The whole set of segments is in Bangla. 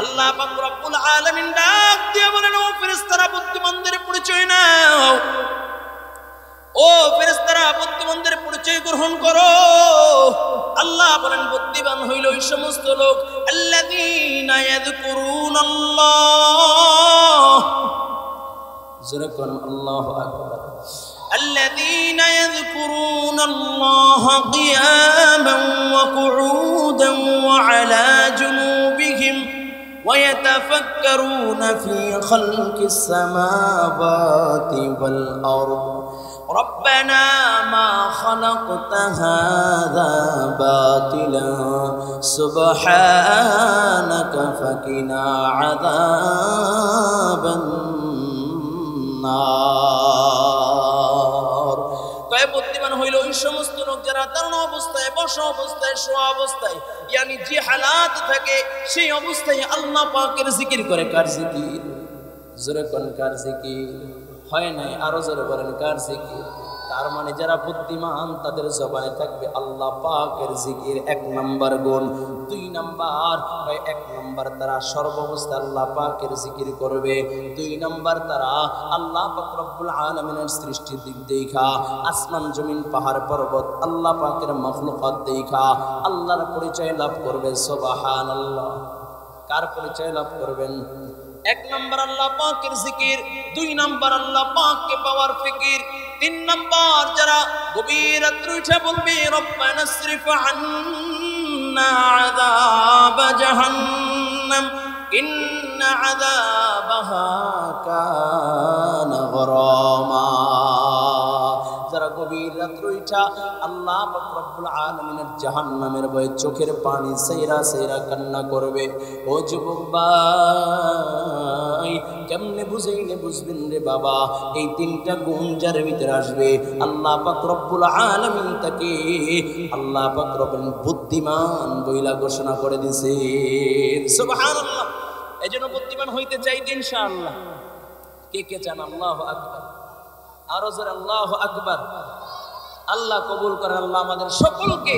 আল্লাহ পাক রব্বুল আলামিন ডাক দিয়ে বলেন, ও ফেরেশতারা বুদ্ধিমানদের পরিচয় নাও, ও ফেরেশতারা বুদ্ধিমানদের পরিচয় গ্রহণ করো। আল্লাহ বলেন বুদ্ধিমান হইল ওই সমস্ত লোক আল্লাযীনা ইয়াযকুরুনাল্লাহ, জোরে কোন আল্লাহু আকবার, আল্লাযীনা ইয়াযকুরুনাল্লাহা কিয়ামান ওয়া কুউদান ওয়া আলা জুনুবিহিম ويتفكرون في خلق السماوات والأرض ربنا ما خلقت هذا باطلا سبحانك فقنا عذاب النار। কয় বুদ্ধিমান হইল ওই সমস্ত লোক যারা দাঁড়ানো অবস্থায়, বসা অবস্থায়, শোয়া অবস্থায়, ইয়ানি যে হালাত থাকে সেই অবস্থায় আল্লাহ পাকের জিকির করে। কার জিকির? জোরে কোন কার জিকির? হয় নাই, আরো জোরে বলেন কার জিকির? তার মানে যারা বুদ্ধিমান তাদের জবানে থাকবে আল্লাহ পাকের জিকির, 1 নাম্বার গুণ। 2 নাম্বার, 1 নাম্বার তারা সর্বাবস্থায় আল্লাহ পাকের জিকির করবে। 2 নাম্বার তারা আল্লাহ পাক রব্বুল আলামিনের সৃষ্টির দিক দেখা, আসমান জমিন পাহাড় পর্বত আল্লাহ পাকের মাখলুকাত দেখা আল্লাহর পরিচয় লাভ করবে। সুবহানাল্লাহ। কার পরিচয় লাভ করবেন? 1 নাম্বার আল্লাহ পাকের জিকির, 2 নাম্বার আল্লাহ পাককে পাওয়ার ফিকির, 3 নাম্বার যারা গভীর রাত্রে উঠে বলবে রব্বানা সরিফ আন্না আযাব জাহান্নাম ইন্না আযাবাহা কানা গরামা। যারা গভীর রাত্রে উঠা আল্লাহ পাক রব্বুল আলামিনের জাহান্নামের ভয়ে চোখের পানি সাইরা সাইরা কান্না করবে। ও যুবক ভাই, কেমনে বুঝাইলে বুঝবেন রে বাবা? এই 3টা গুণ যার ভিতরে আসবে আল্লাহ পাক রব্বুল আলামিন তাকে আল্লাহ পাক রব্বুল বুদ্ধিমান বইলা ঘোষণা করে দিয়েছে। সুবহানাল্লাহ। এজন্য বুদ্ধিমান হইতে চাইতে ইনশাআল্লাহ। কে কে চান? আল্লাহু আকবার। আরো জোরে আল্লাহু আকবার। আল্লাহ কবুল করেন, আল্লাহ আমাদের সকলকে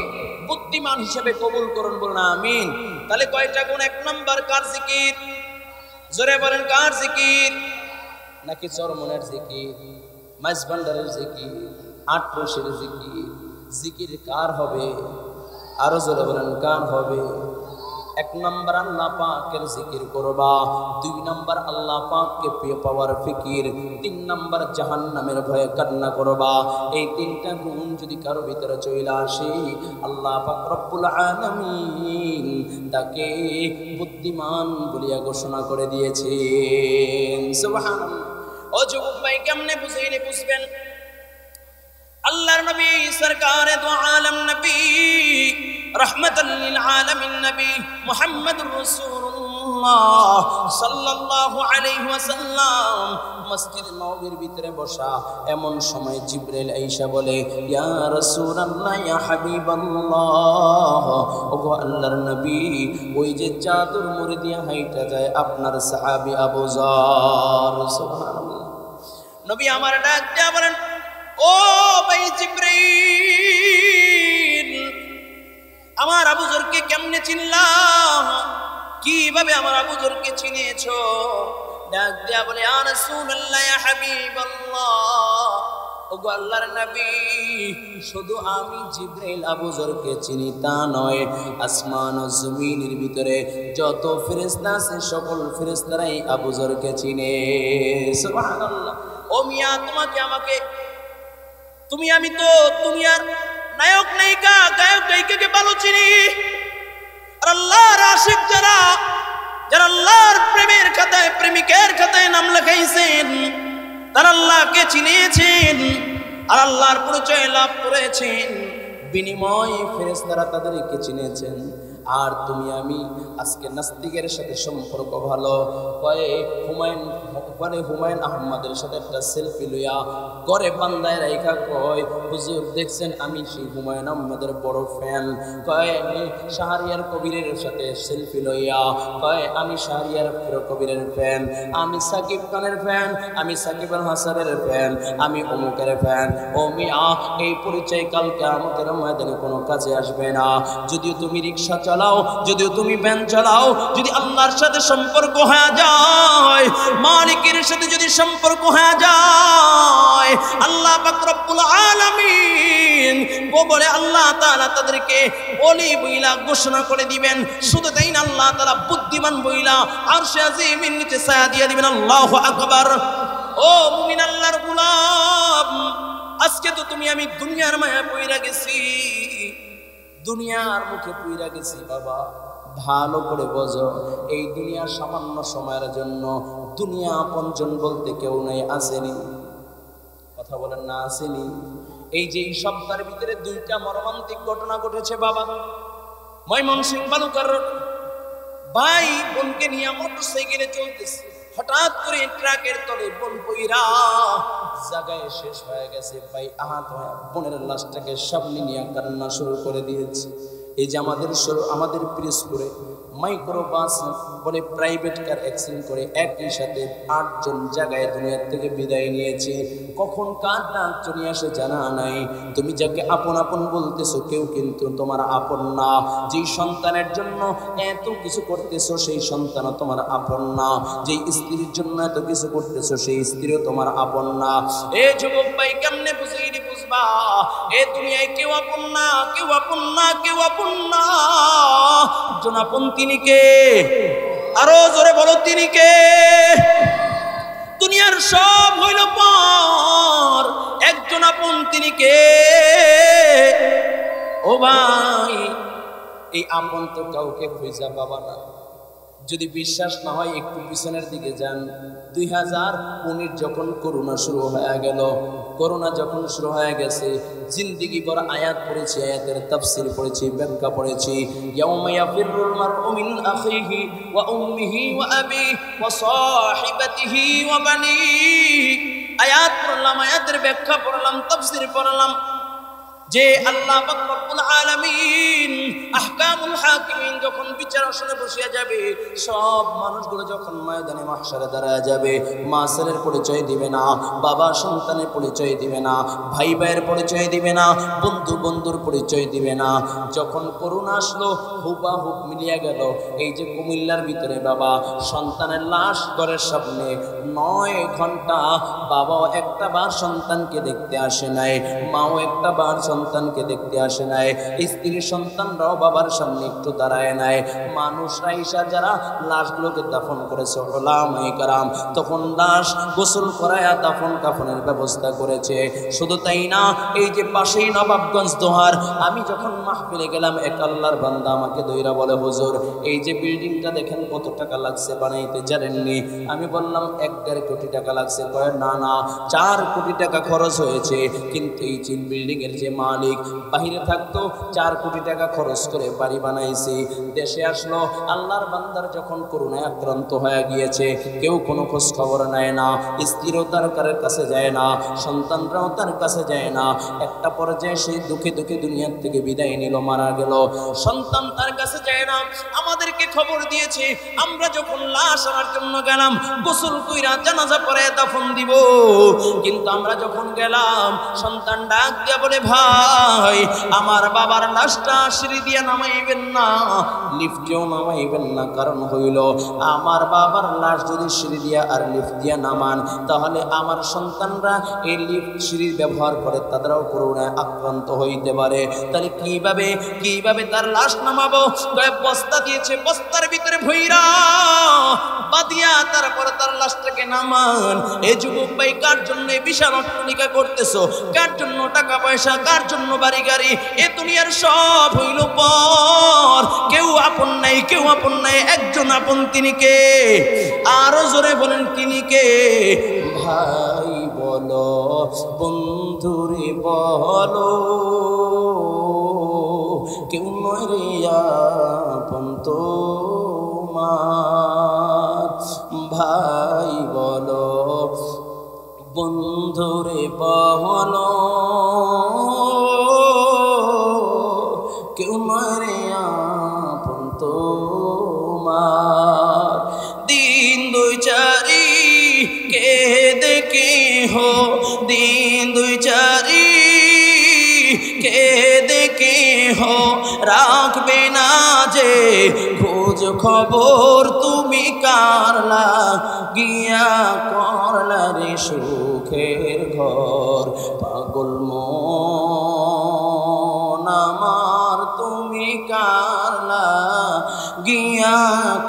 বুদ্ধিমান হিসেবে কবুল করুন, বলুন আমিন। তাহলে কয়টা গুণ? 1 নাম্বার কার জিকির? জোরে বলেন কার জিকির? নাকি চরমনের জিকির, মাঝভান্ডারের জিকির, আটরশির জিকির? জিকির কার হবে? আরো জোরে বলেন কার হবে? 1 নাম্বার আল্লাহ পাকের জিকির করবা, 2 নাম্বার আল্লাহ পাককে পেয়ে পাওয়ার ফিকির, 3 নাম্বার জাহান্নামের ভয়ে কান্না করবা। এই 3টা গুণ যদি কারো ভিতরে চলে আসে আল্লাহ পাক রব্বুল আলামিন তাকে বুদ্ধিমান বলিয়া ঘোষণা করে দিয়েছেন। সুবহানাল্লাহ। ও যুবক ভাই, কেমনে বুঝাইলে বুঝবেন? আল্লাহর নবী সরকারে দু আলম নবী রহমাতাল লিল আলামিন নবী মুহাম্মদুর রাসূলুল্লাহ সাল্লাল্লাহু আলাইহি ওয়াসাল্লাম মসজিদ নববীর ভিতরে বসা। এমন সময় জিবরাইল আয়েশা বলে, ইয়া রাসূলুল্লাহ, ইয়া হাবিবাল্লাহ, ওগো আল্লাহর নবী, ওই যে চাদর মুড়ি দিয়া হাইটা যায় আপনার সাহাবী আবু যর। সুবহানাল্লাহ। নবী আমার ডাক দিয়া বলেন, ও ভাই জিবরাইল, আমার আবু যরকে কেমনে চিনলা? কিভাবে আমার আবু যরকে চিনেছো? ডাক দিয়া বলে, ইয়া রাসূলুল্লাহ, ইয়া হাবিবাল্লাহ, ওগো আল্লাহর নবী, শুধু আমি জিবরাইল আবু যরকে চিনি তা নয়, আসমান ও জমিনের ভিতরে যত ফেরেশতা আছে সকল ফেরেশতারাই আবু যরকে চিনে। সুবহানাল্লাহ। ও মিয়া, তোমাকে আমাকে, তুমি আমি তো দুনিয়ার নায়ক নায়িকা গায়ক গায়িকাকে ভালো চিনি, আর আল্লাহর আশিক যারা যারা আল্লাহর প্রেমের খাতায় প্রেমিকের খাতায় নাম লেখাইছেন তারা আল্লাহকে চিনেছেন আর আল্লাহর পরিচয় লাভ করেছেন, বিনিময়ে ফেরেশতারা তাদেরকে চিনেছেন। আর তুমি আমি আজকে নাস্তিকের সাথে সম্পর্ক ভালো, হুমায়ুন আহমদের সাথে একটা সেলফি লইয়া ঘরে বান্দায় রাইখা কয়, হুজুর দেখছেন আমি সেই হুমায়ুন আহমদের বড় ফ্যান। কয় শাহরিয়ার কবিরের সাথে সেলফি লইয়া কয়, আমি শাহরিয়ার কবিরের ফ্যান, আমি সাকিব খানের ফ্যান, আমি সাকিব আল হাসানের ফ্যান, আমি অমুকের ফ্যান। ও মিয়া, এই পরিচয় কালকে আমাদের ময়দানে কোনো কাজে আসবে না। যদিও তুমি রিক্সা চালাও, যদিও তুমি ভ্যান চালাও, যদি আল্লাহর সাথে সম্পর্ক হয়ে যায়, মালিকের সাথে যদি সম্পর্ক হয়ে যায়, আল্লাহ পাক রব্বুল আলামিন বলে আল্লাহ তাআলা তাদেরকে ওলি বইলা ঘোষণা করে দিবেন। শুধু তাই না, আল্লাহ তাআলা বুদ্ধিমান বইলা আরশে আজিমের নিচে ছায়া দিয়ে দিবেন। আল্লাহু আকবার। ও মুমিন আল্লাহর গোলাম, আজকে তো তুমি আমি দুনিয়ার মায়া পইরা গেছি, দুনিয়ার মুখে পইরা গেছি বাবা। ভালো করে বোঝো, এই দুনিয়া সামান্য সময়ের জন্য। দুনিয়া আপনজন বলতে কেউ নাই, আসেনি? কথা বলেন না, আসেনি? এই যে এই সপ্তাহের ভিতরে দুইটা মর্মান্তিক ঘটনা ঘটেছে বাবা। ময়মনসিংহ বালুকার ভাই বোনকে নিয়ে মোটরসাইকেলে চলতেছে, হঠাৎ করে ট্রাকের তলে বোন পইরা জায়গায় শেষ হয়ে গেছে। ভাই আহত হয়ে বোনের লাশটাকে সামনে নিয়ে কান্না শুরু করে দিয়েছে। এই যে আমাদের পিরোজপুরে মাইক্রো বাস বলে প্রাইভেট কার অ্যাক্সিডেন্ট করে একই সাথে 8 জন জায়গায় দুনিয়ার থেকে বিদায় নিয়েছে। কখন কার ডাক চলে আসে জানা নাই। তুমি যাকে আপন আপন বলতেছো, কেউ কিন্তু তোমার আপন না। যেই সন্তানের জন্য এত কিছু করতেছো, সেই সন্তানও তোমার আপন না। যেই স্ত্রীর জন্য এত কিছু করতেছো, সেই স্ত্রীও তোমার আপন না। এ যুবক ভাই, কেমনে বুঝবা এ দুনিয়ায় কেউ আপন না, কেউ আপন না, কেউ আপন না। একজন আপন, তিনি কে? আরো জোরে বলো, তিনি কে? দুনিয়ার সব হইল পর, একজন আপন, তিনি কে? ও ভাই, এই আপন তো কাউকে খুঁজা পাবা না। যদি বিশ্বাস না হয় একটু পিছনের দিকে যান। 2019 যখন করোনা শুরু হয়ে গেল, করোনা যখন শুরু হয়ে গেছে, জিন্দেগি ভর আয়াত পড়েছি, আয়াতের তাফসীর পড়েছি, ব্যাখ্যা পড়েছি। ইয়াউমা ইয়াফিরুল মারউ মিন আখিহি ওয়া উম্মিহি ওয়া আবিহি ওয়া সাহিবাতিহি ওয়া বানিহি। আয়াত পড়লাম, আয়াতের ব্যাখ্যা পড়লাম, তাফসীর পড়লাম যে আল্লাহ পাক রব্বুল আলামিন আহকামুল হাকিমিন যখন বিচার আসনে বসিয়া যাবে, সব মানুষগুলো যখন ময়দানে মাহশারে দাঁড়ায় যাবে, মা ছেলের পরিচয় দিবে না, বাবা সন্তানের পরিচয় দিবে না, ভাই ভাইয়ের পরিচয় দিবে না, বন্ধু বন্ধুর পরিচয় দিবে না। যখন করোনা আসলো, হুবাহুব মিলিয়া গেল। এই যে কুমিল্লার ভিতরে বাবা, সন্তানের লাশ ঘরের সামনে 9 ঘন্টা, বাবাও একটা বার সন্তানকে দেখতে আসে নাই, মাও একটা বার সন্তানকে দেখতে আসে নাই, স্ত্রীর সন্তানরাও বাবার সামনে একটু দাঁড়ায় নাই। মানুষরা ঈশা যারা লাশগুলোকে দাফন করেছে, ওলামায়ে কেরাম তখন লাশ গোসল করায়া দাফন কাফনের ব্যবস্থা করেছে। শুধু তাই না, এই যে পাশেই নবাবগঞ্জ দোহার, আমি যখন মাহফিলে গেলাম, এক আল্লাহর বান্দা আমাকে দইরা বলে, হুজুর এই যে বিল্ডিংটা দেখেন কত টাকা লাগছে বানাইতে, জানেননি? আমি বললাম 1.5 কোটি টাকা লাগছে। কয় না না, 4 কোটি টাকা খরচ হয়েছে। কিন্তু এই যে বিল্ডিং এর যে মালিক বাহিরে থাকতো, 4 কোটি টাকা খরচ করে বাড়ি বানাইছে। দেশে আসলো, আল্লাহর বান্দার যখন করোনায় আক্রান্ত হয়ে গিয়েছে, কেউ কোনো খোঁজ খবর নেয় না, স্ত্রীও তার কাছে যায় না, সন্তানরাও তার কাছে যায় না। একটা পর্যায়ে সেই দুঃখে দুঃখে দুনিয়ার থেকে বিদায় নিল, মারা গেল। সন্তান তার কাছে যায় না, আমাদেরকে খবর দিয়েছে। আমরা যখন লাশ আনার জন্য গেলাম, গোসল কইরা জানাজা পড়ে দাফন দিব, কিন্তু আমরা যখন গেলাম, সন্তান ডাক দিয়া বলে, ভাই আমার বাবার লাশটা সিঁড়ি দিয়া নামাইবেন না, লিফটেও নামাইবেন না। কারণ হইল, আমার বাবার লাশ যদি সিঁড়ি দিয়া আর লিফট দিয়া নামান, তাহলে আমার সন্তানরা এই লিফট সিঁড়ির ব্যবহার করে, তাদেরও করোনায় আক্রান্ত হইতে পারে। তাহলে কিভাবে তার লাশ নামাবো? বস্তা দিয়েছে, বস্তার ভিতরে ভইরা বাদিয়া তারপর তার লাশটাকে নামান। এই যুবক ভাই, কার জন্য বিশাল অট্টালিকা করতেছো? কার জন্য টাকা পয়সা? কার জন্য বাড়ি গাড়ি? এ দুনিয়ার সব হইল পর, কেউ আপন নাই, কেউ আপন নাই। একজন আপন, তিনি কে? আরো জোরে বলেন, তিনি কে? ভাই বলো, বন্ধুরে বলো, কেউ নয় রে আপন তোমার। ভাই বলো, বন্ধুরে বলো, কেউ নয় রে আপন তোমার। দিন 2 4 কে দেখে হো, দিন 2 4 কে দেখে হো, রাখবে না মাঝে খোঁজ খবর তুমি কারলা গিয়া করলা রে সুখের ঘর পাগল মন আমার তুমি কারলা গিয়া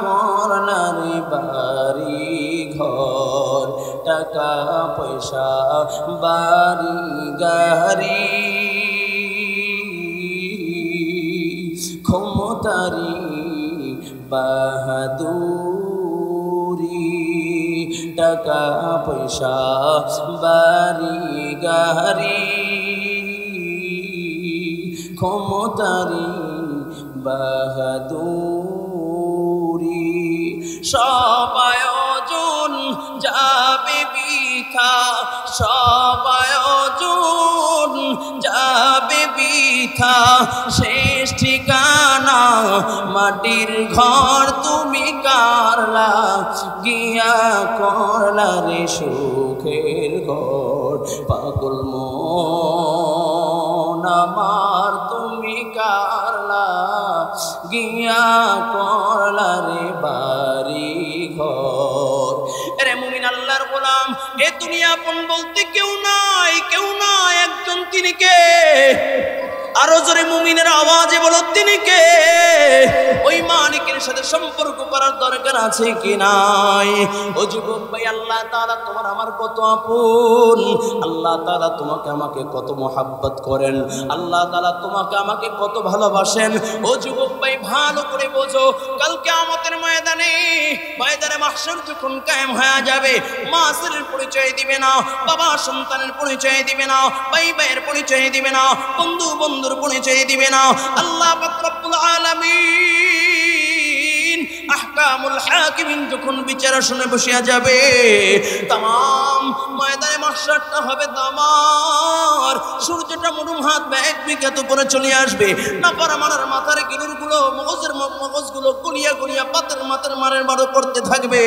করলা রে বাড়ি ঘর টাকা পয়সা বাড়ি গাড়ি ক্ষমতারি বাহাদুরি টাকা পয়সা বাড়ি গাড়ি ক্ষমতারি বাহাদুরি সব আয়োজন যাবে বৃথা সব আয়োজন যাবে বৃথা শেষ ঠিকানা মাটির ঘর তুমি কারলা গিয়া করলা রে সুখের ঘর পাগল মন আমার তুমি কারলা গিয়া করলা রে বাড়ি ঘর। এরে মুমিন আল্লাহর গোলাম, এ দুনিয়া আপন বলতে কেউ নাই, কেউ নাই, একজন তিনি কে? আরো জোরে মুমিনের আওয়াজে বলো তিনি কে? ওই মালিকের সাথে সম্পর্ক করার দরকার আছে কি নাই? ও যুবক ভাই, আল্লাহ তাআলা তোমার আমার কত আপন, আল্লাহ তাআলা তোমাকে আমাকে কত মহাব্বত করেন, আল্লাহ তাআলা তোমাকে আমাকে কত ভালোবাসেন। ও যুবক ভাই, ভালো করে বোঝো, কাল কিয়ামতের ময়দানে মাহশর যখন কায়েম হয়ে যাবে, মা ছেলের পরিচয় দিবে না, বাবা সন্তানের পরিচয় দিবে না, ভাই ভাইয়ের পরিচয় দিবে না, বন্ধু বন্ধুর পরিচয় দিবে না। আল্লাহ পাক রব্বুল আলামিন আহকামুল হাকিমিন যখন বিচার শুনে বসিয়া যাবে, তামাম ময়দানে মাহশরটা হবে তামার, সূর্যটা মুরুম হাত এক বিঘাত উপরে চলে আসবে, নাফরমানের মাথার গিলুরগুলো মগজগুলো গলিয়া গলিয়া পাতের মারের বারো করতে থাকবে।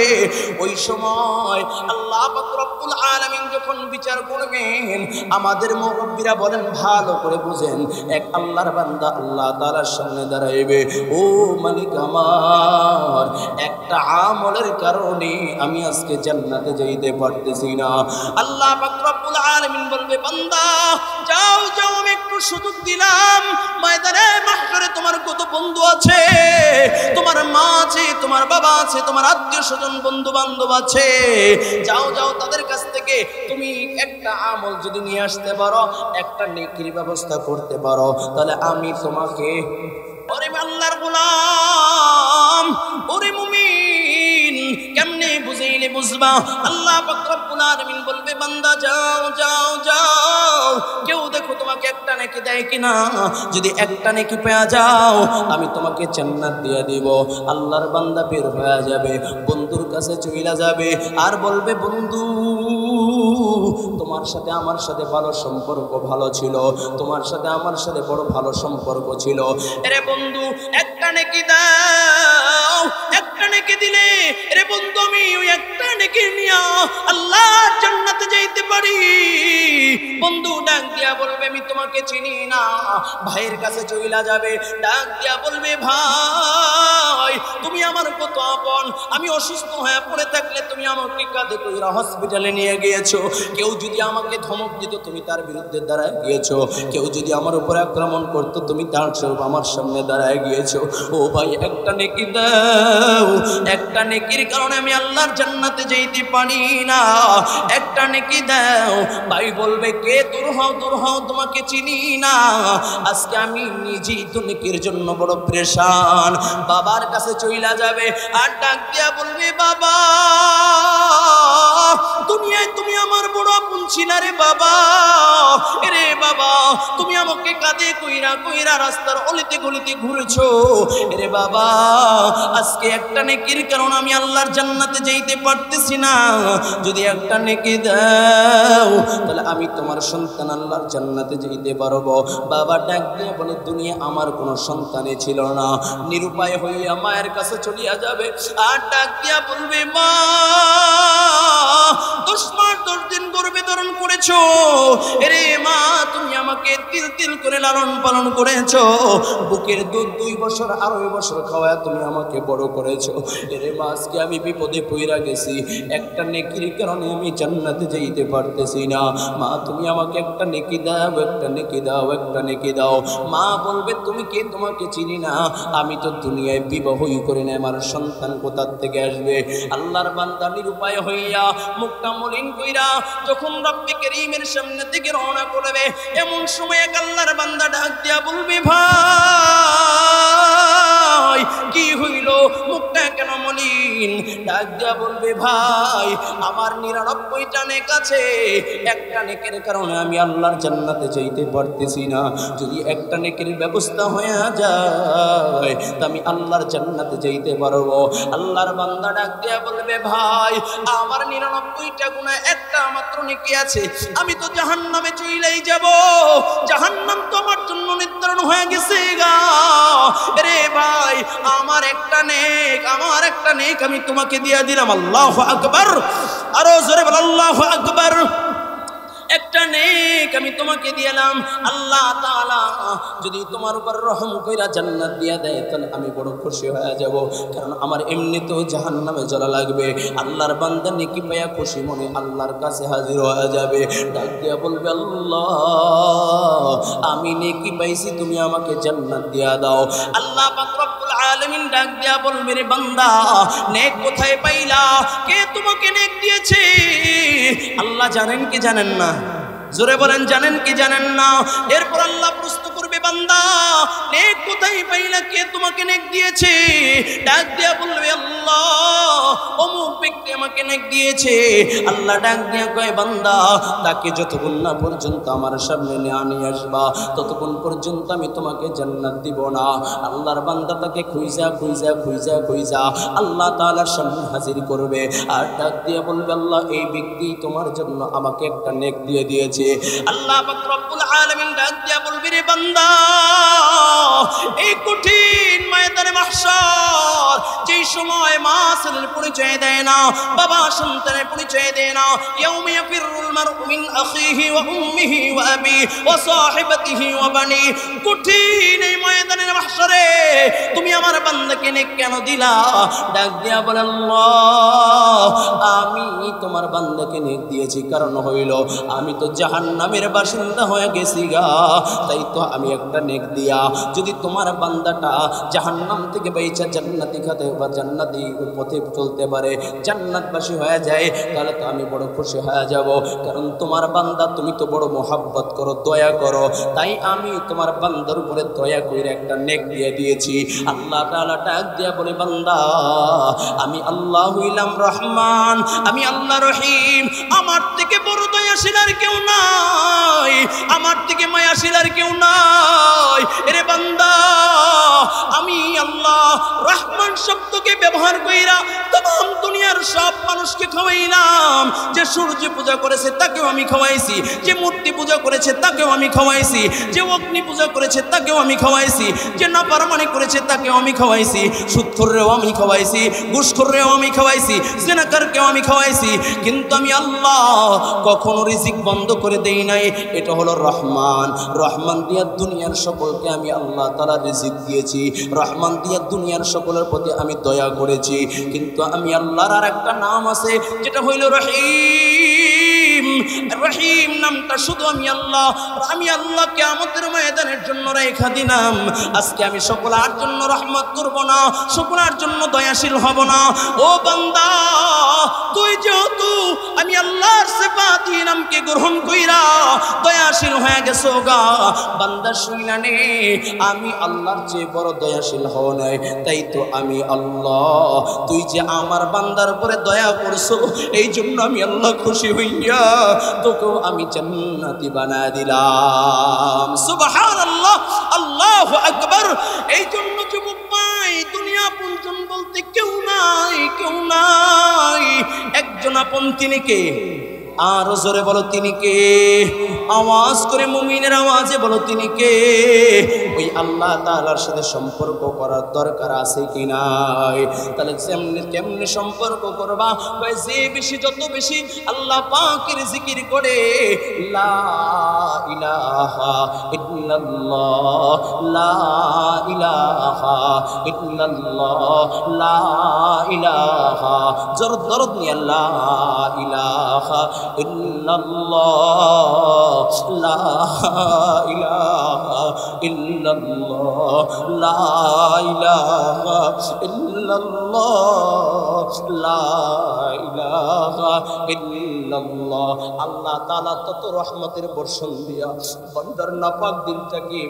ওই সময় আল্লাহ পাক রব্বুল আলামিন যখন বিচার করবেন, আমাদের মুরব্বীরা বলেন ভালো করে বুঝেন, এক আল্লাহর বান্দা আল্লাহ তাআলার সামনে দাঁড়াইবে, ও মালিক আমার, একটা আমলের কারণে আমি আজকে জান্নাতে যাইতে পারতেছি না। আল্লাহ পাক রব্বুল আলামিন বলবে, বান্দা যাও যাও, আমি একটু সুযোগ দিলাম, ময়দানে মাহশরে তোমার কত বন্ধু আছে, তোমার মা আছে, তোমার বাবা আছে, তোমার আত্মীয় স্বজন বন্ধু বান্ধব আছে, যাও যাও তাদের কাছ থেকে তুমি একটা আমল যদি নিয়ে আসতে পারো, একটা নেকির ব্যবস্থা করতে পারো, তাহলে আমি তোমাকে, ওরে আল্লাহর গোলাম, ওরে মুমিন, কেমনে বুঝাইলে বুঝবা? আল্লাহ পাক রব্বুল আলামিন বলবে, বান্দা যাও যাও যাও, কেউ দেখো তোমাকে একটা নেকি দেয় কিনা, যদি একটা নেকি পেয়ে যাও আমি তোমাকে জান্নাত দিয়ে দিব। আল্লাহর বান্দা বের হয়ে যাবে, বন্ধুর কাছে চইলা যাবে আর বলবে, বন্ধু তোমার সাথে আমার সাথে ভালো সম্পর্ক ভালো ছিল, তোমার সাথে আমার সাথে বড় ভালো সম্পর্ক ছিল, এরে বন্ধু একটা নেকি দাও, একটা নেকি দিলে এরে বন্ধু আমি ওই একটা নেকি নিয়া আল্লাহর জান্নাতে যাইতে পারি। বন্ধু ডাক দিয়া বলবে, আমি তোমাকে চিনি না। ভাইয়ের কাছে চইলা যাবে, ডাক দিয়া বলবে, ভাই তুমি আমার কত আপন, আমি অসুস্থ হয়ে পড়ে থাকলে তুমি আমাকে কাঁধে কইরা হসপিটালে নিয়ে গিয়েছো, কেউ যদি আমাকে ধমক দিত তুমি তার বিরুদ্ধে দাঁড়ায় গিয়েছো, কেউ যদি আমার উপর আক্রমণ করতো তুমি তার স্বরূপ আমার সামনে দাঁড়ায় গিয়েছো। ও ভাই একটা নেকি দাও, একটা নেকির কারণে আমি আল্লাহর জান্নাতে যাইতে পারি না, একটা নেকি দাও। ভাই বলবে, কে? দূর হও দূর হও, তোমাকে চিনি না। আজকে আমি নিজেই তো নেকির জন্য বড় পরেশান। বাবার কাছে চইলা যাবে আর ডাক দিয়া বলবে, বাবা দুনিয়ায় তুমি আমার বড় আপন ছিলা রে বাবা, এরে বাবা তুমি আমাকে কাঁধে কইরা কইরা রাস্তার অলিতে গলিতে ঘুরেছো, এরে বাবা আজকে একটা নেকির কারণে আমি আল্লাহর জান্নাতে যাইতে পারতেছি না, যদি একটা নেকি দাও তাহলে আমি তোমার সন্তান আল্লাহর জান্নাতে যাইতে পারবো। বাবা ডাক দিয়ে বলে, দুনিয়া আমার কোনো সন্তানই ছিল না, নিরুপায় হইয়া মায়ের কাছে চলিয়া যাবে আর ডাক দিয়া বলবে, মা 10 মাস 10 দিন গর্ভে ধারণ করেছো, এরে মা তুমি আমাকে তিল তিল করে লালন পালন করেছো, বুকের দুধ 2 বছর 2.5 বছর খাওয়া তুমি আমাকে বড় করেছো। এরে মা আজকে আমি বিপদে পইরা গেছি, একটা নেকির কারণে আমি জান্নাতে যাইতে পারতেছি না। মা তুমি আমাকে একটা নেকি দাও, একটা নেকি দাও, একটা নেকি দাও। মা বলবে তুমি কে, তোমাকে চিনি না, আমি তো দুনিয়ায় বিবাহই করি না, আমার সন্তান কোথা থেকে আসবে? আল্লাহর বান্দা নিরুপায় হইয়া মুখটা মলিন কইরা যখন রব্বে কারীমের সামনে থেকে রওনা করবে, এমন সময় এক আল্লাহর বান্দা ডাক দিয়া বলবে ভাই কি হইল, মুখটা কেন মলিন? ডাক দিয়া বলবে ভাই আমার 99টা নেক আছে, একটা নেকের কারণে আমি আল্লাহর জান্নাতে যাইতে পারতেছি না। যদি একটা নেকের ব্যবস্থা হয়ে যায় তা আমি আল্লাহর জান্নাতে যাইতে পারবো। আল্লাহর বান্দা ডাক দিয়া বলবে ভাই আমার 99টা গুনাহ, একটা মাত্র নেকি আছে, আমি তো জাহান্নামে চলেই যাব, জাহান্নাম তো আমার জন্য নির্ধারণ হয়ে গেছে গা। রে ভাই আমার একটা নেক, আমার একটা নেক আমি তোমাকে দিয়ে দিলাম। আল্লাহু আকবার, আরো জোরে বল আল্লাহু আকবার। একটা নেক আমি তোমাকে দিলাম, আল্লাহ তাআলা যদি তোমার উপর রহম কইরা জান্নাত দিয়া দেয় তাহলে আমি বড় খুশি হয়ে যাব, কারণ আমার এমনিতেও জাহান্নামে জ্বলা লাগবে। আল্লাহর বান্দা নেকি পায়া খুশি মনে আল্লাহর কাছে হাজির হয়ে যাবে, ডাক দিয়া বলবে আল্লাহ আমি নেকি পাইছি, তুমি আমাকে জান্নাত দিয়া দাও। আল্লাহ পাক রব্বুল আলামিন ডাক দিয়া বলবে রে বান্দা নেক কোথায় পাইলা, কে তোমাকে নেক দিয়েছে? আল্লাহ জানেন কি জানেন না? জোরে বলেন জানেন কি জানেন না? এরপর আল্লাহ প্রশ্ন করবে বান্দা নেক কোথায় পাইলা, কে তোমাকে নেক দিয়েছে? ডাক দিয়া বলবে আল্লাহ অমুক ব্যক্তি আমাকে নেক দিয়েছে। আল্লাহ ডাক দিয়া কয় বান্দা তাকে যতক্ষণ না পর্যন্ত আমার সামনে নিয়ে আসবা ততক্ষণ পর্যন্ত আমি তোমাকে জান্নাত দিব না। আল্লাহর বান্দা তাকে খুঁজা খুঁজা খুঁজা খুঁজা আল্লাহ তাআলার সামনে হাজির করবে, আর ডাক দিয়া বলবে আল্লাহ এই ব্যক্তি তোমার জন্য আমাকে একটা নেক দিয়ে দিয়েছে। আল্লাহ পাক রব্বুল আলামিন ডাক দিয়া বলবে রে বান্দা এই কঠিন ময়দানে মাহশর যেই সময় মা ছেলের পরিচয় দেয় না, বাবা সন্তানের পরিচয় দেয় না, ইয়াউমা ইয়াফিরুল মারউ মিন আখিহি ওয়া উম্মিহি ওয়া আবিহি ওয়া সাহিবাতিহি ওয়া বানি, কঠিন এই ময়দানের মাহশরে তুমি আমার বান্দাকে নেক কেন দিলা? ডাক দিয়া বলে আল্লাহ আমি তোমার বান্দাকে নেক দিয়েছি কারণ হইল আমি তো জাহান্নামের বাসিন্দা হয়ে গেছি গা, তাই তো আমি একটা নেক দিয়া যদি তোমার বান্দাটা জাহান্নাম থেকে বাইচা জান্নাতি খাতে বা জান্নাতি পথে চলতে পারে, জান্নাতবাসী হয়ে যায়, তাহলে তো আমি বড় খুশি হয়ে যাব। কারণ তোমার বান্দা তুমি তো বড় মোহাব্বত করো, দয়া করো, তাই আমি তোমার বান্দার উপরে দয়া করে একটা নেক দিয়ে দিয়েছি। আল্লাহ তাআলা ডাক দিয়া বলে বান্দা আমি আল্লাহ হইলাম রহমান, আমি আল্লাহ রহিম, আমার থেকে বড় দয়াশীল আর কেউ নাই, আমার থেকে মায়াশীল আর কেউ নাই। এরে বান্দা আমি আল্লাহ রহমান শব্দকে ব্যবহার কইরা तमाम দুনিয়ার সব মানুষকে খাওয়াইলাম। যে সূর্য পূজা করেছে তাকেও আমি খাওয়াইছি, যে মূর্তি পূজা করেছে তাকেও আমি খাওয়াইছি, যে অগ্নি পূজা করেছে তাকেও আমি খাওয়াইছি, যে নাফরমানি করেছে তাকেও আমি খাওয়াইছি, সুদখোররেও আমি খাওয়াইছি, ঘুষখোররেও আমি খাওয়াইছি, জিনাকারকেও আমি খাওয়াইছি। কিন্তু আমি আল্লাহ কখনো রিজিক বন্ধ করে দেই নাই। এটা হলো রহমান। রহমান দিয়া দুনিয়ার সকলকে আমি আল্লাহ তাআলা রিজিক দিয়েছি, রহমান দিয়া দুনিয়ার সকলের প্রতি আমি দয়া করেছি। কিন্তু আমি আল্লাহর আর একটা নাম আছে যেটা হইল রহিম। রহিম নামটা শুধু আমি আল্লাহ কিয়ামতের ময়দানের জন্য রেখা দিলাম। আজকে আমি সকলের জন্য রহমত করব না, সকলের জন্য দয়াশীল হব না। ও বান্দা তুই যেহেতু আমি আল্লাহর সিফাত নামকে গ্রহণ কইরা দয়াশীল হয়ে গেছো গা, বান্দা শুইনা নে আমি আল্লাহর চেয়ে বড় দয়াশীল হও নাই। তাই তো আমি আল্লাহ তুই যে আমার বান্দার উপরে দয়া করছো এই জন্য আমি আল্লাহ খুশি হইয়া তোকেও আমি জান্নাতি বানায় দিলাম। সুবহানাল্লাহ, আল্লাহু আকবার। এই জন্য যুবক ভাই দুনিয়া আপনজন বলতে কেউ নাই, কেউ নাই। একজন আপন তিনি কে? আরো জোরে বলো তিনি কে? আওয়াজ করে মুমিনের আওয়াজে বলো তিনি কে? ওই আল্লাহ তাআলার সাথে সম্পর্ক করার দরকার আছে কি নাই? তাহলে কেমনে সম্পর্ক করবা? যে বেশি যত বেশি আল্লাহ পাকের জিকির করে, লা ইলাহা ইল্লাল্লাহ, লা ইলাহা ইল্লাল্লাহ, লা ইলাহা, জোর দরদ নিয়ে লা ইলাহা ইল্লাল্লাহ, লা ইলাহা ইল্লাল্লাহ, লা ইলাহা ইল্লাল্লাহ, লা ইলাহা ইল্লাল্লাহ। আল্লাহ তাআলা তত রহমতের বর্ষণ দিয়া বান্দার নাপাক দিলটাকে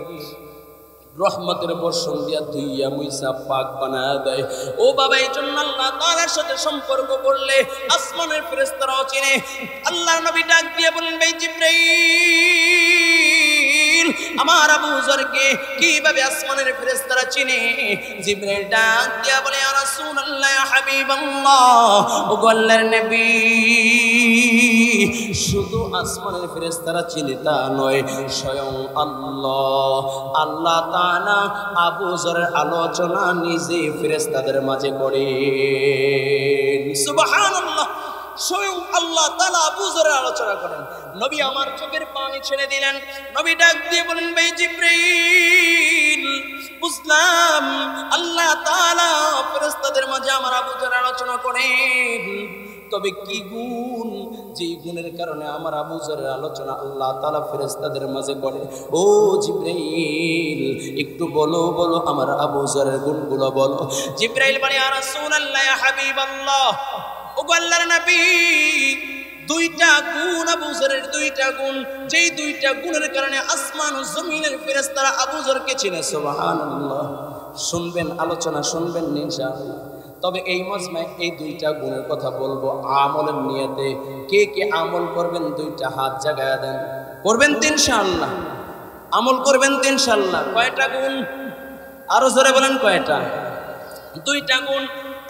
রহমতের বর্ষণ দিয়া ধুইয়া মুইসা পাক বানায় দেয়। ও বাবা, এই জন্য আল্লাহ তাআলার সাথে সম্পর্ক করলে আসমানের ফেরেশতারাও চিনে। আল্লাহর নবী ডাক দিয়ে বলেন, ভাই জিবরাইল, আমার আবু যরকে কিভাবে আসমানের ফেরেশতারা চিনে? জিবরাইল ডাক দিয়া বলে, ইয়া রাসূলুল্লাহ, ইয়া হাবিবাল্লাহ, ও আল্লাহর নবী, শুধু আসমানের ফেরেশতারা চিনে তা নয়, স্বয়ং আল্লাহ তাআলা আবু যরের আলোচনা নিজে ফেরেশতাদের মাঝে করেন। সুবহানাল্লাহ। স্বয়ং আল্লাহ তাআলা আবু যরের আলোচনা করেন। নবী আমার চোখের পানি ছেড়ে দিলেন। নবী ডাক দিয়ে বলেন, ভাই জিবরাইল, বুঝলাম আল্লাহ তাআলা ফেরেশতাদের মাঝে আমার আবু যরের আলোচনা করেন, তবে কি গুণ, যেই গুণের কারণে আমার আবু যরের আলোচনা আল্লাহ তাআলা ফেরেশতাদের মাঝে করে? ও জিবরাইল, একটু বলো আমার আবু যরের গুণগুলো বলো। জিবরাইল বলে, ইয়া রাসূলুল্লাহ, ইয়া হাবিবাল্লাহ, ও আল্লাহর নবী, দুইটা গুণ আবু যরের, দুইটা গুণ, যেই দুইটা গুণের কারণে আসমান ও জমিনের ফেরেশতারা আবু যরকে চিনে। সুবহানাল্লাহ। শুনবেন, আলোচনা শুনবেন ইনশাআল্লাহ। তবে এই মজমায় এই দুইটা গুণের কথা বলবো আমলের নিয়তে। কে কে আমল করবেন? দুইটা হাত জাগায়া দেন। করবেন তো ইনশাআল্লাহ? আমল করবেন তো ইনশাআল্লাহ? কয়টা গুণ? আরো জোরে বলেন, কয়টা? দুইটা গুণ।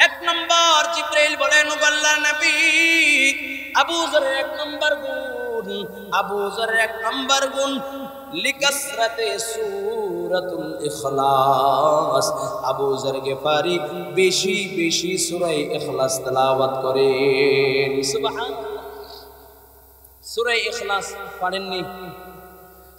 এক নম্বর, জিবরাইল বলেন, ও আল্লাহর নবী, আবু যরের এক নম্বর গুণ, আবু যরের এক নম্বর গুণ লিকাসরাতে সূরাতুল ইখলাস। আবু যর গিফারি বেশি বেশি সূরা ইখলাস তেলাওয়াত করেন। সুবহানাল্লাহ। সূরা ইখলাস পড়েননি?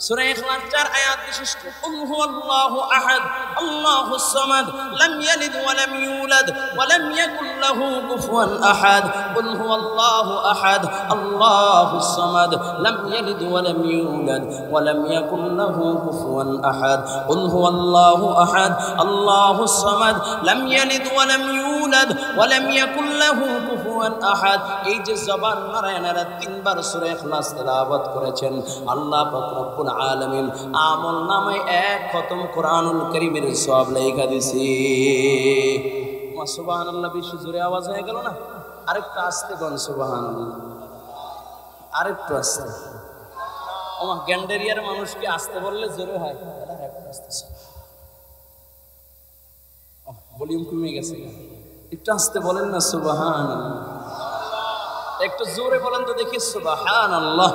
সূরা ইখলাস 4 আয়াত বিশিষ্ট। কুল হুয়াল্লাহু আহাদ, আল্লাহুস সামাদ, লাম ইয়ালিদ ওয়া লাম ইউলাদ ওয়া লাম ইয়াকুল লাহু কুফুয়ান আহাদ। কুল হুয়াল্লাহু আহাদ, আল্লাহুস সামাদ, লাম ইয়ালিদ ওয়া লাম ইউলাদ ওয়া লাম ইয়াকুল লাহু কুফুয়ান আহাদ। কুল হুয়াল্লাহু আহাদ, আল্লাহুস সামাদ, লাম ইয়ালিদ ওয়া লাম ইউলাদ ওয়া লাম ইয়াকুল লাহু কুফুয়ান আহাদ। এই যে জবান নারায়ণরা তিনবার সূরা ইখলাস তেলাওয়াত করেছেন, আল্লাহ পাক রব্বুল আলামিন আমল নামায় এক খতম কোরআনুল কারীমের সওয়াব লেখা দিয়েছে। সুবহানাল্লাহ। বেশি জোরে আওয়াজ হয়ে গেল না? আরেকটু আস্তে বল সুবহানাল্লাহ, আরেকটু আস্তে। আমার গ্যান্ডেরিয়ার মানুষকে আস্তে বললে জোরে হয়, আরেকটু আস্তে। ভলিউম কমে গেছে, একটু আস্তে বলেন না সুবহানাল্লাহ। একটু জোরে বলেন তো দেখি সুবহানাল্লাহ।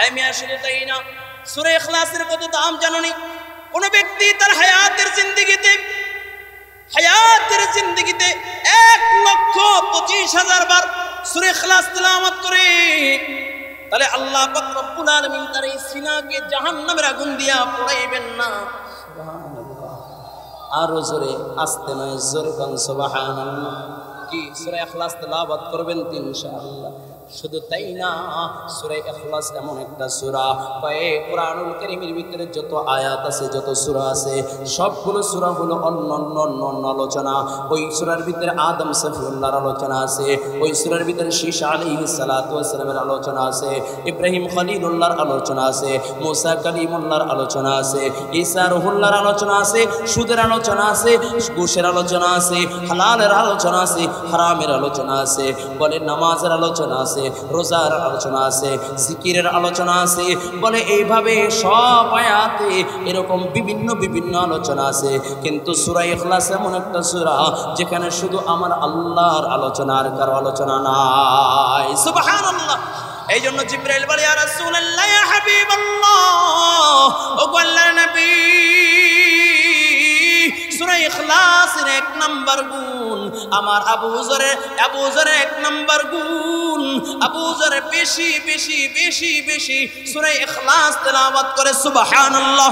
আমি আসলে তাই না, সূরা ইখলাসের কত দাম জানেন? কোন ব্যক্তি তার হায়াতের জিন্দেগিতে 1,25,000 বার সূরা ইখলাস তেলাওয়াত করে, তাহলে আল্লাহ পাক রব্বুল আলামিন তার এই সিনাকে জাহান্নামের আগুন দিয়া পোড়াইবেন না। সুবহানাল্লাহ। আরো জোরে, আস্তে নয়, জোরে কোন সুবহানাল্লাহ। কি সূরা ইখলাস তেলাওয়াত করবেন ইনশাআল্লাহ। শুধু তাই না, সূরা ইখলাস এমন একটা সূরা, কোরআনুল কারীমের ভিতরে যত আয়াত আছে, যত সূরা আছে, সবগুলো সূরা হলো অন্য আলোচনা। ওই সূরার ভিতরে আদম সফিউল্লাহর আলোচনা আছে, ওই সূরার ভিতরে শীশা আলাইহিস সালাতু ওয়াস সালামের আলোচনা আছে, ইব্রাহিম খলিলুল্লাহর আলোচনা আছে, মুসা কালিমুল্লাহর আলোচনা আছে, ঈসা রুহুল্লাহর আলোচনা আছে, সুদের আলোচনা আছে, ঘুষের আলোচনা আছে, হালালের আলোচনা আছে, হারামের আলোচনা আছে, বলে নামাজের আলোচনা আছে, আছে, রোজার আলোচনা আছে, জিকিরের আলোচনা আছে। বলে এইভাবে সব আয়াতে এরকম বিভিন্ন বিভিন্ন আলোচনা আছে, কিন্তু সূরা ইখলাস এমন একটা সূরা যেখানে শুধু আমার আল্লাহর আলোচনা, আর কারো আলোচনা নাই। সুবহানাল্লাহ। এই জন্য জিবরাইল বলে, ইয়া রাসূলুল্লাহ, ইয়া হাবিবাল্লাহ, ও আল্লাহর নবী, সূরা ইখলাসের 1 নাম্বার গুণ আমার আবু যরের 1 নাম্বার গুণ, আবু যর বেশি বেশি বেশি বেশি সূরা ইখলাস তেলাওয়াত করে। সুবহানাল্লাহ।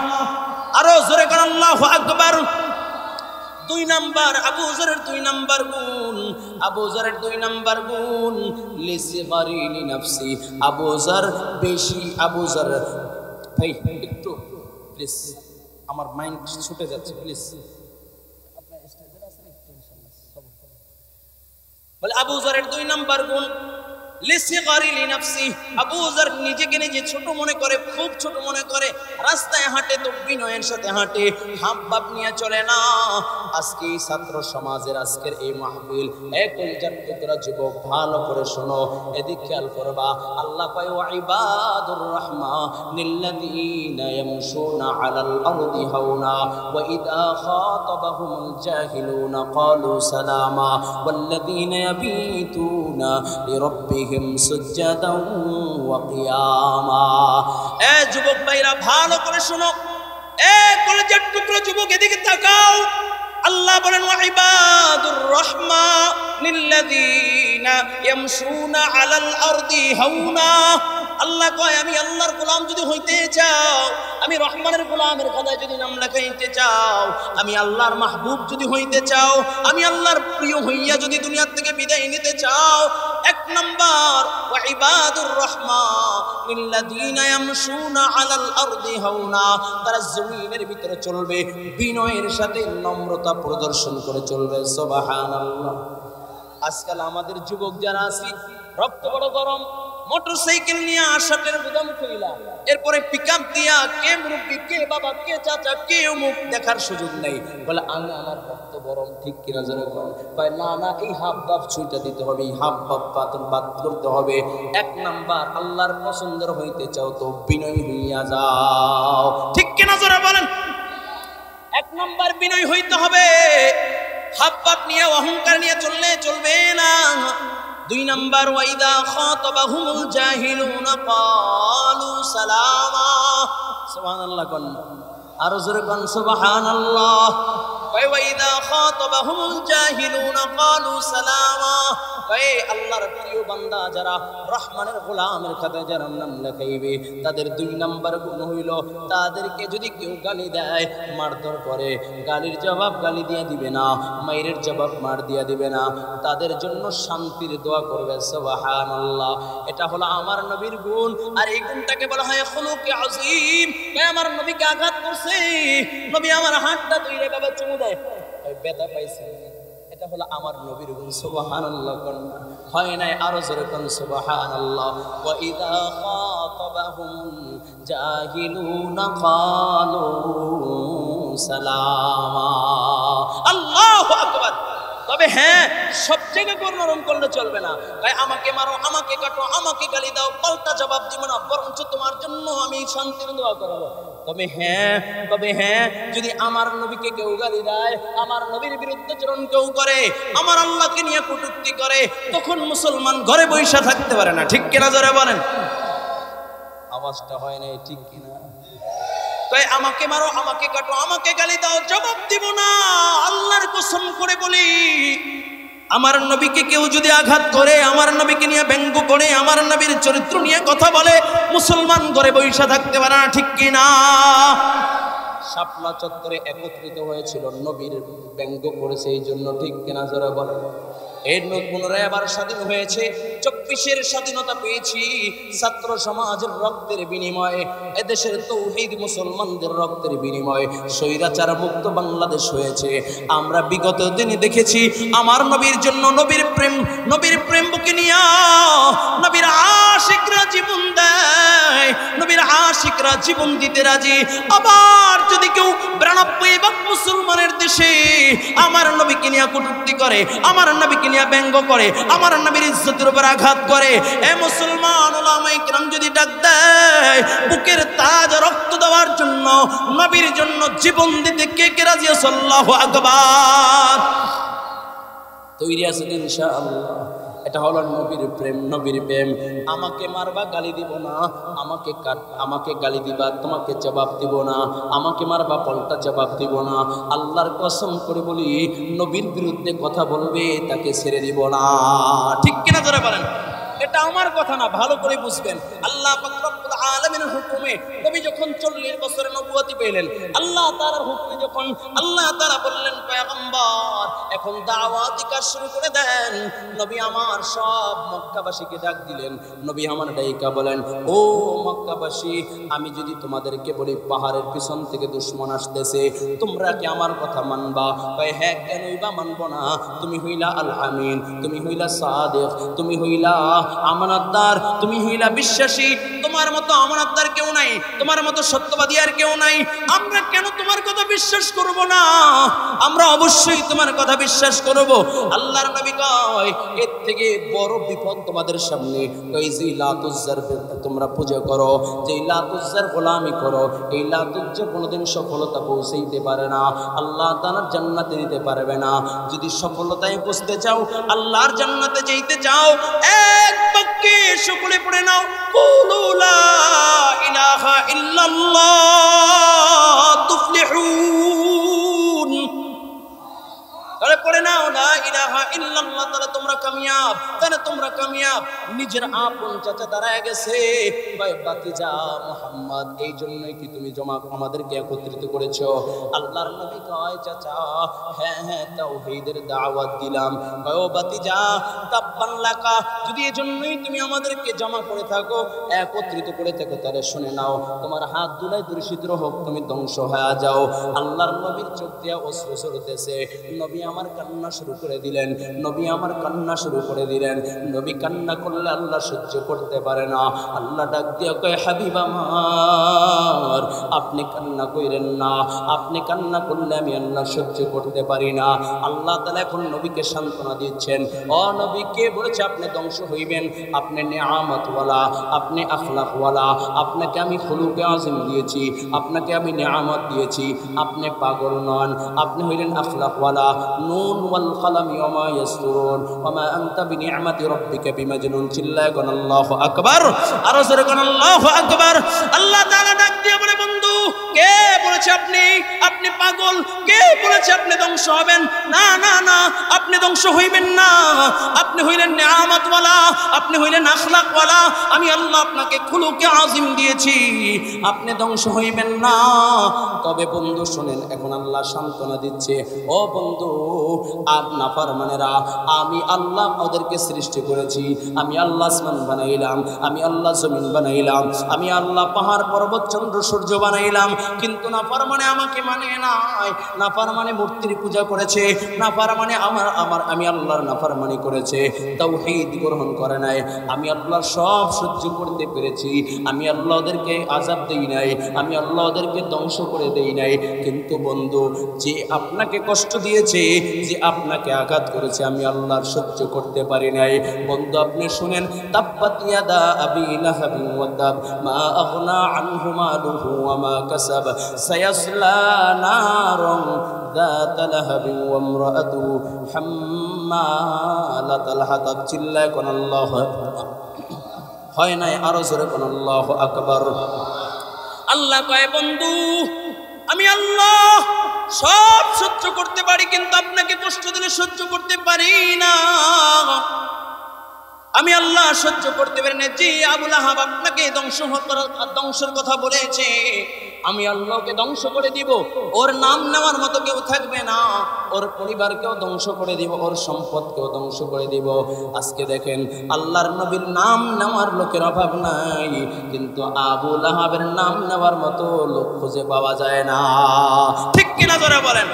আরো জোরে করে আল্লাহু আকবার। 2 নাম্বার আবু যরের 2 নাম্বার গুণ, আবু যরের 2 নাম্বার গুণ লিসিগারি লিনাফসি। আবু যর বেশি, আবু যর ভাই একটু প্লিজ, আমার মাইন্ড ছুটে যাচ্ছে, প্লিজ বলে আবু যরের 2 নাম্বার গুণ লিসিগারি লিনাফসি। আবু যর নিজেকে নিজে ছোট মনে করে, খুব ছোট মনে করে। রাস্তায় হাঁটে তো বিনয়ের সাথে হাঁটে, হাব ভাব নিয়ে চলে না। আজকে এই ছাত্র সমাজের আজকের এই মাহফিল, কলিজার টুকরা যুবক ভালো করে শোনো, এদিক খেয়াল করবা। আল্লাহ কয়, ওয়া ইবাদুর রাহমানিল্লাযীনা ইয়ামশুনা আলাল আরদি হাওনা ওয়া ইযা খাতাবাহুমুল জাহিলুনা ক্বালু সালামা ওয়াল্লাযীনা ইয়াবিতুনা লিরাব্বিহিম সুজদান ওয়া কিয়ামা। এ যুবক ভাইরা ভালো করে শোনো, এ কলেজের টুকরো যুবক এদিকে তাকাও। আল্লাহ বলেন, ওয়া ইবাদুর রাহমানিল্লাযীনা ইয়ামশুনা আলাল আরদি হাওনা। আল্লাহ কয়, আমি আল্লাহর গোলাম যদি হইতে চাও, আমি রহমানের গোলামের খাতায় যদি নাম লেখাইতে চাও, আমি আল্লাহর মাহবুব যদি হইতে চাও, আমি আল্লাহর প্রিয় হইয়া যদি দুনিয়া থেকে বিদায় নিতে চাও, 1 নাম্বার ওয়া ইবাদুর রাহমানিল্লাযীনা ইয়ামশুনা আলাল আরদি হাওনা। তারা জমিনের ভিতরে চলবে, বিনয়ের সাথে নম্রতা প্রদর্শন করে চলবে। সুবহানাল্লাহ। আজকাল আমাদের যুবক যারা আছি, রক্ত বড় গরম, মোটরসাইকেল নিয়ে আশাটের গুদাম খুইলা, এরপরে পিকআপ দিয়া কে মুরব্বি, কে বাবা, কে চাচা, কে অমুক দেখার সুযোগ নাই। বলে আমি আমার রক্ত গরম, ঠিক কিনা জোরে কর। কয় না না, এই হাব ভাব ছুঁইটা দিতে হবে, এই হাব ভাব পাতন বাদ করতে হবে। 1 নাম্বার আল্লাহর পছন্দের হইতে চাও তো বিনয়ী হইয়া যাও, ঠিক কিনা জোরে বলেন। 1 নাম্বার বিনয় হইতে হবে। হাব ভাব নিয়ে অহংকার নিয়ে চললে চলবে না। 2 নাম্বার ওয়া ইযা খাতাবাহুমুল জাহিলুনা ক্বালু সালামা। সুবহানাল্লাহ কোন, আরো জোরে কোন সুবহানাল্লাহ। ওয়া ইযা খাতাবাহুমুল জাহিলুনা ক্বালু সালামা। আল্লাহর প্রিয় বান্দা যারা, রহমানের গোলামের খাতায় যারা নাম লেখাইবে, তাদের 2 নাম্বার গুণ হইল, তাদেরকে যদি কেউ গালি দেয়, মারধর করে, গালির জবাব গালি দিয়ে দিবে না, মায়ের জবাব মার দিয়ে দিবে না, তাদের জন্য শান্তির দোয়া করবে। সুবহানাল্লাহ। এটা হলো আমার নবীর গুণ, আর এই গুণটাকে বলা হয় খুলুকে আযীম। আমার নবীকে আঘাত করছে, নবী আমার হাতটা ধরে বাবা চুমু দেয়, ব্যথা পাইছে, এটা হলো আমার নবীর গুণ। সুবহানাল্লাহ কোন হয় নাই, আরো জোরে কোন সুবহানাল্লাহ। ওয়া ইযা খাতাবাহুম জাহিলুনা ক্বালু সালামা। আল্লাহু আকবার। তবে হ্যাঁ, সব জায়গায় নরম করলে চলবে না। ভাই আমাকে মারো, আমাকে কাটো, আমাকে গালি দাও, পাল্টা জবাব দিব না, বরঞ্চ তোমার জন্য আমি শান্তির দোয়া করব। তবে হ্যাঁ, যদি আমার নবীকে কেউ গালি দেয়, আমার নবীর বিরুদ্ধে চরণ কেউ করে, আমার আল্লাহকে নিয়ে কটূক্তি করে, তখন মুসলমান ঘরে বসে থাকতে পারে না, ঠিক কিনা জোরে বলেন। আওয়াজটা হয় না, ঠিক কিনা? তাই আমাকে মারো, আমাকে কাটো, আমাকে গালি দাও, জবাব দিব না। আল্লাহর কসম করে বলি, আমার নবীকে কেউ যদি আঘাত করে, আমার নবীকে নিয়ে ব্যঙ্গ করে, আমার নবীর চরিত্র নিয়ে কথা বলে, মুসলমান ঘরে বসে থাকতে পারে না, ঠিক কিনা? শাপলা চত্বরে একত্রিত হয়েছিল, নবীর ব্যঙ্গ করেছে এই জন্য, ঠিক কিনা জোরে বলে। এর পুনরায় আবার স্বাধীন হয়েছে, 24-এর স্বাধীনতা পেয়েছি ছাত্র সমাজের রক্তের বিনিময়ে, এদেশের তৌহিদ মুসলমানদের রক্তের বিনিময়ে স্বৈরাচার মুক্ত বাংলাদেশ হয়েছে। আমরা বিগত দিনে দেখেছি আমার নবীর জন্য, নবীর প্রেম বুকে নিয়া নবীর আশিকরা জীবন দেয়, নবীর আশিকরা আমরা জীবন দিতে রাজি। আবার যদি কেউ 92 মুসলমানের দেশে আমার নবীকে নিয়ে কটূক্তি করে, আমার নবীকে নিয়ে ব্যঙ্গ করে, আমার নবীর ইজ্জতের উপর আঘাত করে, এ মুসলমান উলামায়ে কিরাম যদি ডাক দেয় বুকের তাজ রক্ত দেওয়ার জন্য, নবীর জন্য জীবন দিতে কে কে রাজি আছে? আল্লাহু আকবার। তৈরি আছে ইনশাআল্লাহ? এটা হলো নবীর প্রেম, নবীর প্রেম। আমাকে মারবা গালি দিব না, আমাকে গালি দিবা তোমাকে জবাব দিব না, আমাকে মারবা পাল্টা জবাব দিব না। আল্লাহর কসম করে বলি, নবীর বিরুদ্ধে কথা বলবে তাকে ছেড়ে দিব না। ঠিক কিনা জোরে বলেন? এটা আমার কথা না, ভালো করে বুঝবেন। আল্লাহ পাক রব্বুল আলামিনের হুকুমে নবী যখন 40 বছরে নবুয়তি পেলেন, আল্লাহ তাআলার হুকুমে যখন আল্লাহ তাআলা বললেন পয়গম্বর এখন দাওয়াতি কাজ শুরু করে দেন, নবী আমার সব মক্কাবাসীকে ডাক দিলেন। নবী আমার ডাইকা বলেন, ও মক্কাবাসী, আমি যদি তোমাদেরকে বলি পাহাড়ের পিছন থেকে দুশমন আসতেছে, তোমরা কি আমার কথা মানবা? কয় হ্যাঁ, কেনই বা মানবো না? তুমি হইলা আল আমিন, তুমি হইলা সাদিক, তুমি হইলা আমানতদার, তুমি হইলা বিশ্বাসী। তোমার মতো আমানতদার কেউ নাই, তোমার মতো সত্যবাদী আর কেউ নাই। আমরা কেন তোমার কথা বিশ্বাস করব না? আমরা অবশ্যই তোমার কথা বিশ্বাস করব। আল্লাহর নবী কয় এর থেকে বড় বিপদ তোমাদের সামনে, ওই যে লাত উজ্জার তোমরা পূজা করো, যে লাত উজ্জার গোলামি করো, এই লাত উজ্জা কোনোদিন সফলতা পৌঁছাইতে পারে না, আল্লাহ তাআলার জান্নাতে নিতে পারবে না। যদি সফলতায় পৌঁছতে চাও, আল্লাহর জান্নাতে যেতে চাও, এক বাক্যে সকলে পড়ে নাও, কুলু লা ইলাহা ইল্লাল্লাহ তুফলিহুন। তাহলে পড়ে নাও লা ইলাহা ইল্লাল্লাহ, তাহলে তোমরা কামিয়াব, তাহলে তোমরা কামিয়াব। নিজের আপন চাচা দাঁড়ায় গেছে, ভাই ভাতিজা মুহাম্মদ, এই জন্যই কি তুমি আমাদেরকে একত্রিত করেছো? আল্লাহর নবী কয় চাচা, হ্যাঁ হ্যাঁ তাওহীদের দাওয়াত দিলাম। কয় ও ভাতিজা, তাব্বান লাকা, যদি এই জন্যই তুমি আমাদেরকে জমা করে থাকো, একত্রিত করে থাকো, তাহলে শুনে নাও, তোমার হাত দুলাই দূষিত হোক, তুমি ধ্বংস হয়ে যাও। আল্লাহর নবীর চোখ দিয়ে অশ্রু ঝরতেছে। নবী আমার কান্না শুরু করে দিলেন, নবী আমার কান্না শুরু করে দিলেন। নবী কান্না করলে আল্লাহ সহ্য করতে পারে না। আল্লাহ ডাক দিয়া কয়, হাবিব আমার, আপনি কান্না কইরেন না, আপনি কান্না করলে আমি আল্লাহ সহ্য করতে পারি না। আল্লাহ তাআলা এখন নবীকে সান্ত্বনা দিচ্ছেন, ও নবী, কে বলেছে আপনি ধ্বংস হইবেন? আপনি নিয়ামতওয়ালা, আপনি আখলাকওয়ালা, আপনাকে আমি খুলুকে আযীম দিয়েছি, আপনাকে আমি নিয়ামত দিয়েছি, আপনি পাগল নন, আপনি হইলেন আখলাকওয়ালা। নুন ওয়াল কলমি ওয়া মা ইয়াসতুরুন ওয়া মা আনতা বিনিআমাতি রাব্বিকা বিমাজনুন। চিল্লায় কোন আল্লাহু আকবার, আর জোরে কোন আল্লাহু আকবার। আল্লাহ তাআলা ডাক দিয়ে বলে, বন্ধু, কে বলেছে আপনি পাগল? কে বলেছে আপনি ধ্বংস হবেন? না না না, আপনি ধ্বংস হইবেন না। আপনি হইলেন নিয়ামতওয়ালা, আপনি হইলেন আখলাকওয়ালা। আমি আল্লাহ আপনাকে খুলুকে আযীম দিয়েছি, আপনি ধ্বংস হইবেন না। তবে বন্ধু শুনেন, এখন আল্লাহ সান্ত্বনা দিচ্ছে, ও বন্ধু, নাফরমানেরা, আমি আল্লাহ ওদেরকে সৃষ্টি করেছি, আমি আল্লাহ আসমান বানাইলাম, আমি আল্লাহ জমিন বানাইলাম, আমি আল্লাহ পাহাড় পর্বত চন্দ্র সূর্য বানাইলাম, কিন্তু নাফরমানে আমাকে মানে নাই, নাফরমানে মূর্তির পূজা করেছে, নাফরমানে আমি আল্লাহর নাফরমানি করেছে, তাওহীদ গ্রহণ করে নাই। আমি আল্লাহ সব সহ্য করতে পেরেছি, আমি আল্লাহ ওদেরকে আযাব দেই নাই, আমি আল্লাহ ওদেরকে ধ্বংস করে দেই নাই। কিন্তু বন্ধু, যে আপনাকে কষ্ট দিয়েছে, যে আপনাকে আঘাত করেছে, আমি আল্লাহর সহ্য করতে পারি নাই। বন্ধু আপনি শুনেন, তাব্বাত ইয়াদা আবি লাহাবিন ওয়া তাব, মা আগনা আনহু মালুহু ওয়া মা কাসাব, সায়াসলা নারুন যাতা লাহাবিন ওয়া ইমরাআতুহু হাম্মালাতাল হাতাব। চিল্লায় কোন আল্লাহু আকবার। হয় নাই? আরো জোরে কোন আল্লাহু আকবার। আল্লাহ কয়, বন্ধু, আমি আল্লাহ সব সহ্য করতে পারি, কিন্তু আপনাকে কষ্ট দিলে সহ্য করতে পারি না। আমি আল্লাহ সহ্য করতে পারি না। যে আবু লাহাব আপনাকে ধ্বংসের কথা বলেছে, আমি আল্লাহকে ধ্বংস করে দিব, ওর নাম নেওয়ার মতো কেউ থাকবে না, ওর পরিবারকেও ধ্বংস করে দিব, ওর সম্পদকেও ধ্বংস করে দিব। আজকে দেখেন, আল্লাহর নবীর নাম নেওয়ার লোকের অভাব নাই, কিন্তু আবু লাহাবের নাম নেওয়ার মতো লোক খুঁজে পাওয়া যায় না। ঠিক কিনা জোরে বলেন?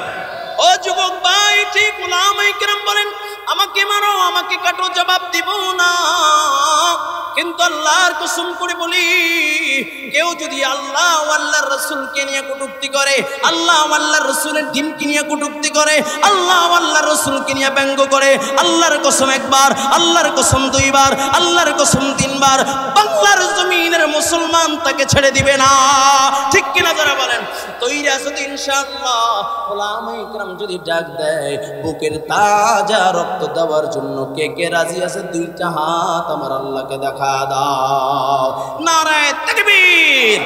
ও যুবক ভাই, ঠিক উলামায়ে কেরাম বলেন, আমাকে মারো, আমাকে কাটো, জবাব দিব না। কিন্তু আল্লাহর কসম করে বলি, কেউ যদি আল্লাহ ও আল্লাহর রাসূলকে নিয়ে কটূক্তি করে, আল্লাহ ও আল্লাহর রাসূলের দ্বীনকে নিয়ে কটূক্তি করে, আল্লাহ ও আল্লাহর রাসূলকে নিয়ে ব্যঙ্গ করে, আল্লাহর কসম একবার, আল্লাহর কসম দুইবার, আল্লাহর কসম তিনবার, বাংলার জমিনের মুসলমান তাকে ছেড়ে দিবে না। ঠিক কিনা যারা বলেন? তৈরি আছো তো ইনশাআল্লাহ? ওলামায়ে কেরাম যদি ডাক দেয় বুকের তাজা রক্ত দেওয়ার জন্য কে কে রাজি আছে? দুইটা হাত আমার আল্লাহকে দেখা দাও। নারায়ে তাকবীর।